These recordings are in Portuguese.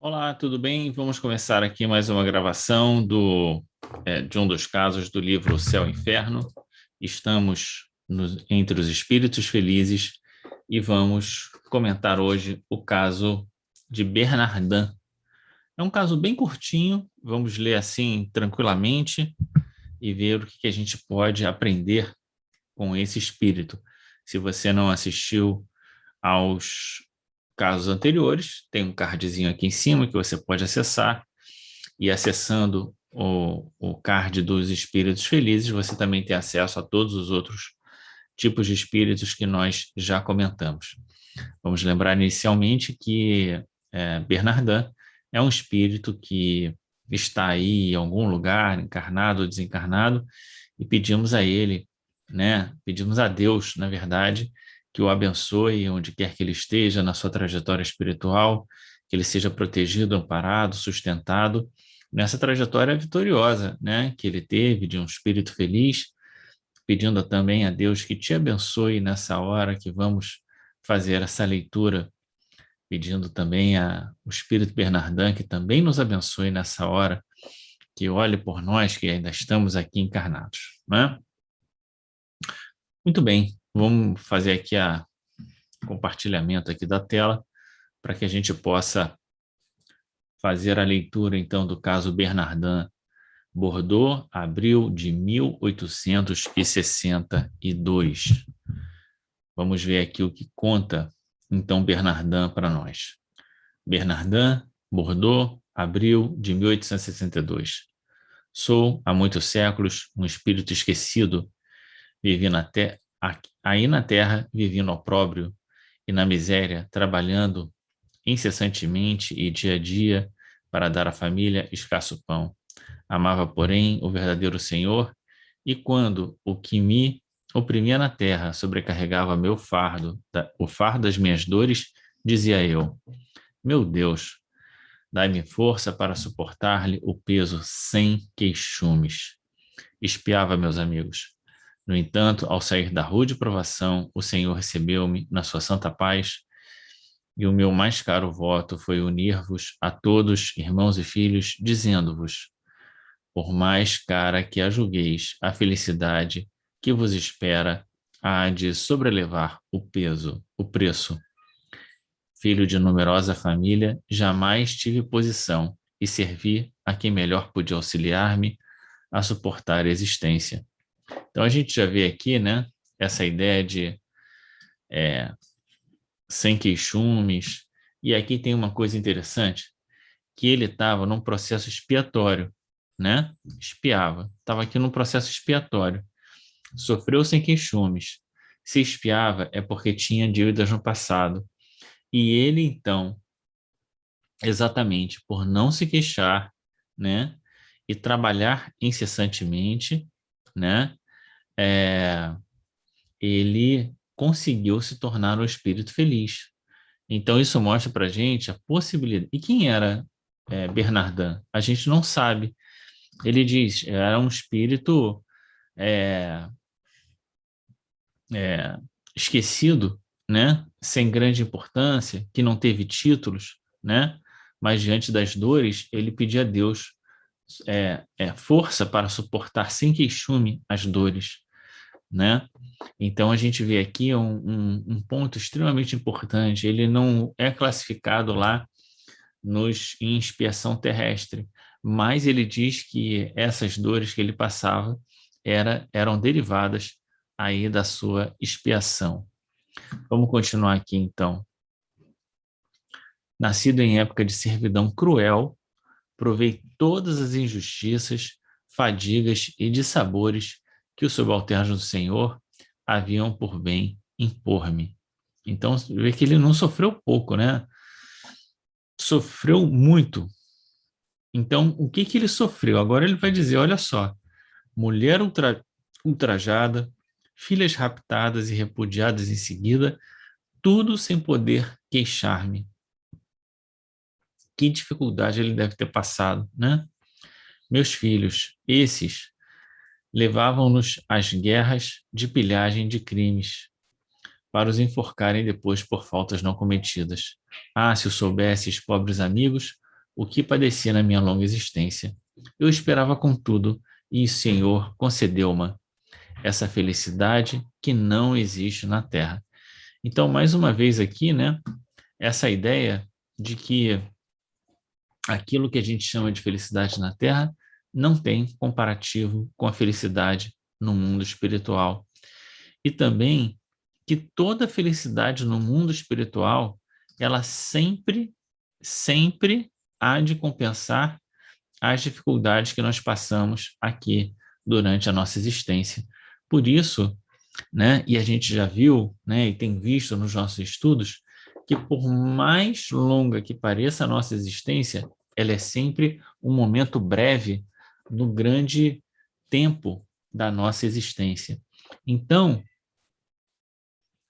Olá, tudo bem? Vamos começar aqui mais uma gravação de um dos casos do livro O Céu e Inferno. Estamos entre os espíritos felizes e vamos comentar hoje o caso de Bernardin. É um caso bem curtinho, vamos ler assim tranquilamente e ver o que a gente pode aprender com esse espírito. Se você não assistiu aos casos anteriores, tem um cardzinho aqui em cima que você pode acessar, e acessando o card dos espíritos felizes, você também tem acesso a todos os outros tipos de espíritos que nós já comentamos. Vamos lembrar inicialmente que Bernardin é um espírito que está aí em algum lugar, encarnado ou desencarnado, e pedimos a ele, né? Pedimos a Deus, na verdade, que o abençoe onde quer que ele esteja na sua trajetória espiritual, que ele seja protegido, amparado, sustentado nessa trajetória vitoriosa, né? Que ele teve de um espírito feliz, pedindo também a Deus que te abençoe nessa hora que vamos fazer essa leitura, pedindo também o Espírito Bernardin que também nos abençoe nessa hora, que olhe por nós que ainda estamos aqui encarnados, né? Muito bem, vamos fazer aqui compartilhamento aqui da tela para que a gente possa fazer a leitura então do caso Bernardin Bordeaux, abril de 1862. Vamos ver aqui o que conta então Bernardin para nós. Bernardin Bordeaux, abril de 1862. Sou, há muitos séculos, um espírito esquecido. Vivi aí na terra, vivi no opróbrio e na miséria, trabalhando incessantemente e dia a dia para dar à família escasso pão. Amava, porém, o verdadeiro Senhor, e quando o que me oprimia na terra sobrecarregava meu fardo, o fardo das minhas dores, dizia eu: meu Deus, dai-me força para suportar-lhe o peso sem queixumes. Espiava meus amigos. No entanto, ao sair da rude provação, o Senhor recebeu-me na sua santa paz, e o meu mais caro voto foi unir-vos a todos, irmãos e filhos, dizendo-vos: por mais cara que a julgueis, a felicidade que vos espera há de sobrelevar o preço. Filho de numerosa família, jamais tive posição e servi a quem melhor podia auxiliar-me a suportar a existência. Então a gente já vê aqui, né, essa ideia de é, sem queixumes, e aqui tem uma coisa interessante, que ele estava num processo expiatório, né? Espiava, estava aqui num processo expiatório. Sofreu sem queixumes. Se espiava é porque tinha dívidas no passado. E ele, então, exatamente por não se queixar, né? E trabalhar incessantemente, né? É, ele conseguiu se tornar um espírito feliz. Então, isso mostra para a gente a possibilidade. E quem era Bernardin? A gente não sabe. Ele diz, era um espírito é, é, esquecido, né? Sem grande importância, que não teve títulos, né? Mas diante das dores, ele pedia a Deus força para suportar sem queixume as dores, né? Então a gente vê aqui um ponto extremamente importante. Ele não é classificado lá em expiação terrestre, mas ele diz que essas dores que ele passava eram derivadas aí da sua expiação. Vamos continuar aqui então. Nascido em época de servidão cruel, provei todas as injustiças, fadigas e dissabores que os subalternos do Senhor haviam por bem impor-me. Então, vê que ele não sofreu pouco, né? Sofreu muito. Então, o que ele sofreu? Agora ele vai dizer, olha só, mulher ultrajada, filhas raptadas e repudiadas em seguida, tudo sem poder queixar-me. Que dificuldade ele deve ter passado, né? Meus filhos, esses levavam-nos às guerras de pilhagem de crimes, para os enforcarem depois por faltas não cometidas. Ah, se o soubesses, pobres amigos, o que padeci na minha longa existência. Eu esperava, contudo, e o Senhor concedeu-me essa felicidade que não existe na terra. Então, mais uma vez aqui, né, essa ideia de que aquilo que a gente chama de felicidade na terra não tem comparativo com a felicidade no mundo espiritual. E também que toda felicidade no mundo espiritual, ela sempre há de compensar as dificuldades que nós passamos aqui durante a nossa existência. Por isso, né, e a gente já viu, né, e tem visto nos nossos estudos, que por mais longa que pareça a nossa existência, ela é sempre um momento breve no grande tempo da nossa existência. Então,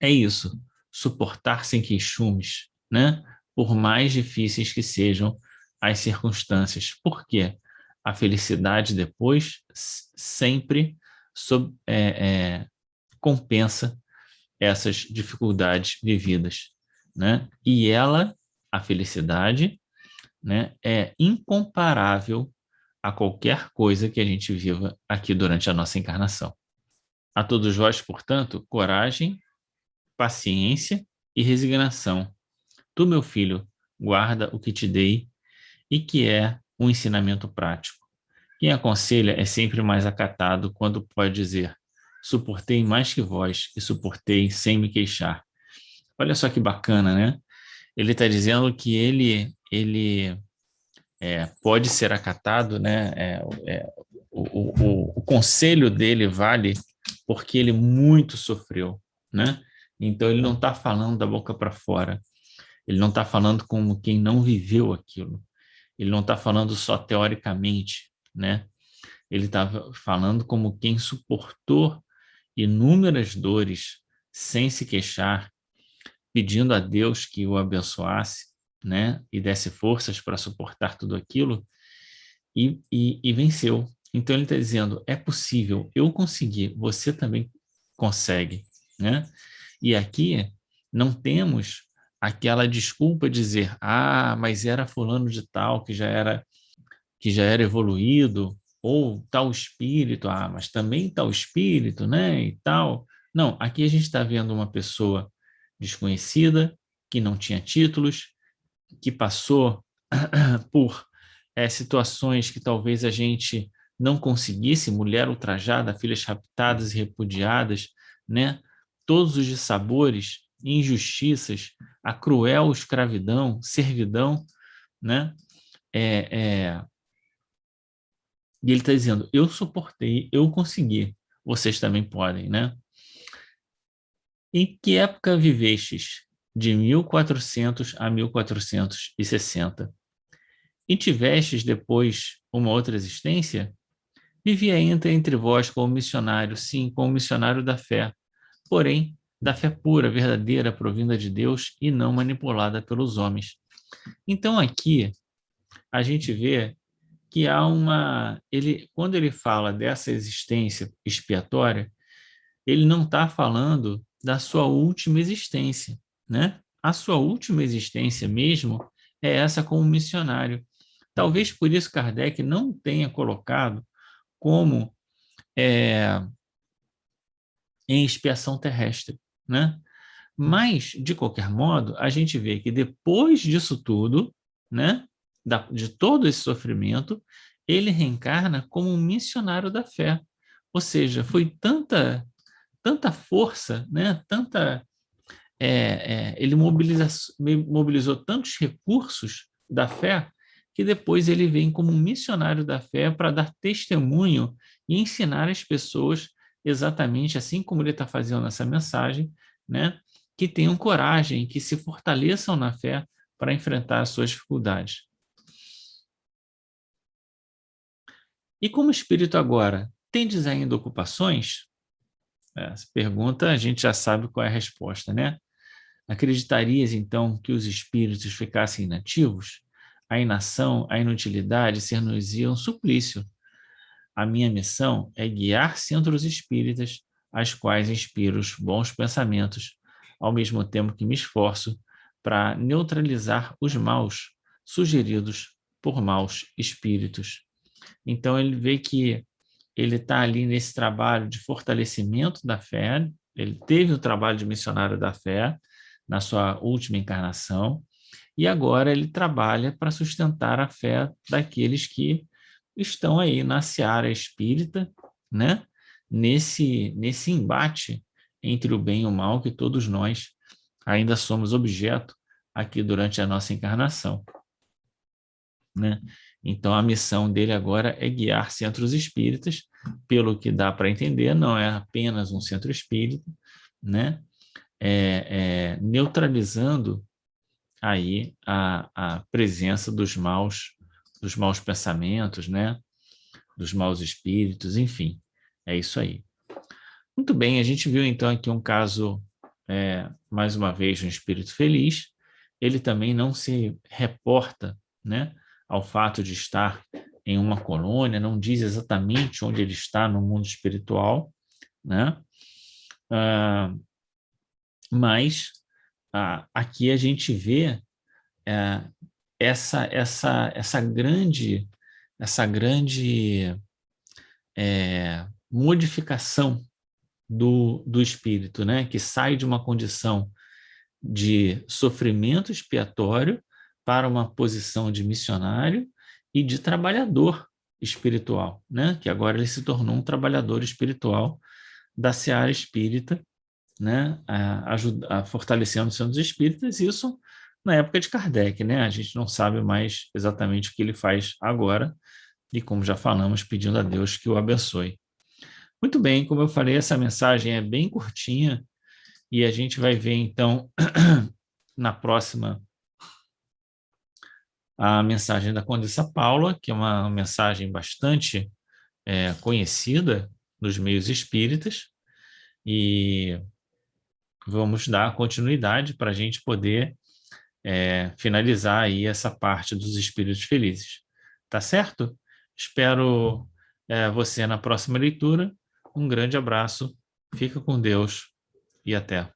é isso, suportar sem queixumes, né? Por mais difíceis que sejam as circunstâncias. Por quê? A felicidade depois sempre compensa essas dificuldades vividas, né? E ela, a felicidade, né, é incomparável a qualquer coisa que a gente viva aqui durante a nossa encarnação. A todos vós, portanto, coragem, paciência e resignação. Tu, meu filho, guarda o que te dei e que é um ensinamento prático. Quem aconselha é sempre mais acatado quando pode dizer: suportei mais que vós e suportei sem me queixar. Olha só que bacana, né? Ele está dizendo que ele pode ser acatado, né? O conselho dele vale porque ele muito sofreu, né? Então ele não está falando da boca para fora, ele não está falando como quem não viveu aquilo, ele não está falando só teoricamente, né? Ele está falando como quem suportou inúmeras dores sem se queixar, pedindo a Deus que o abençoasse, né? E desse forças para suportar tudo aquilo e venceu. Então ele está dizendo, é possível, eu consegui, você também consegue, né? E aqui não temos aquela desculpa de dizer, mas era fulano de tal que já era evoluído, ou tal espírito, mas também tal espírito, né? E tal. Não, aqui a gente está vendo uma pessoa desconhecida, que não tinha títulos, que passou por situações que talvez a gente não conseguisse, mulher ultrajada, filhas raptadas e repudiadas, né? Todos os dissabores, injustiças, a cruel escravidão, servidão, né? E ele está dizendo, eu suportei, eu consegui, vocês também podem, né? Em que época vivestes? De 1400 a 1460. E tivestes depois uma outra existência? Vivi ainda entre vós como missionário, sim, como missionário da fé, porém, da fé pura, verdadeira, provinda de Deus e não manipulada pelos homens. Então, aqui, a gente vê que há quando ele fala dessa existência expiatória, ele não está falando da sua última existência, né? A sua última existência mesmo é essa como missionário. Talvez por isso Kardec não tenha colocado como em expiação terrestre, né? Mas, de qualquer modo, a gente vê que depois disso tudo, né, de todo esse sofrimento, ele reencarna como um missionário da fé. Ou seja, foi tanta força, né, ele mobilizou tantos recursos da fé, que depois ele vem como um missionário da fé para dar testemunho e ensinar as pessoas exatamente assim como ele está fazendo essa mensagem, né? Que tenham coragem, que se fortaleçam na fé para enfrentar as suas dificuldades. E como espírito agora, tendes ainda ocupações? Essa pergunta a gente já sabe qual é a resposta, né? Acreditarias, então, que os espíritos ficassem inativos? A inação, a inutilidade ser-nos-ia um suplício. A minha missão é guiar centros espíritas, às quais inspiro os bons pensamentos, ao mesmo tempo que me esforço para neutralizar os maus sugeridos por maus espíritos. Então, ele vê que ele está ali nesse trabalho de fortalecimento da fé, ele teve o trabalho de missionário da fé na sua última encarnação, e agora ele trabalha para sustentar a fé daqueles que estão aí na seara espírita, né? Nesse embate entre o bem e o mal que todos nós ainda somos objeto aqui durante a nossa encarnação, né? Então, a missão dele agora é guiar centros espíritas, pelo que dá para entender, não é apenas um centro espírita, né? Neutralizando aí a presença dos maus pensamentos, né? Dos maus espíritos, enfim, é isso aí. Muito bem, a gente viu então aqui um caso, mais uma vez, de um espírito feliz. Ele também não se reporta, né, ao fato de estar em uma colônia, não diz exatamente onde ele está no mundo espiritual, né? Mas aqui a gente vê essa grande modificação do espírito, né? Que sai de uma condição de sofrimento expiatório para uma posição de missionário e de trabalhador espiritual, né? Que agora ele se tornou um trabalhador espiritual da seara espírita, né? Fortalecendo os centros espíritas, isso na época de Kardec, né? A gente não sabe mais exatamente o que ele faz agora, e como já falamos, pedindo a Deus que o abençoe. Muito bem, como eu falei, essa mensagem é bem curtinha, e a gente vai ver, então, na próxima, a mensagem da Condessa Paula, que é uma mensagem bastante conhecida nos meios espíritas, e vamos dar continuidade para a gente poder finalizar aí essa parte dos espíritos felizes. Tá certo? Espero você na próxima leitura. Um grande abraço, fica com Deus e até.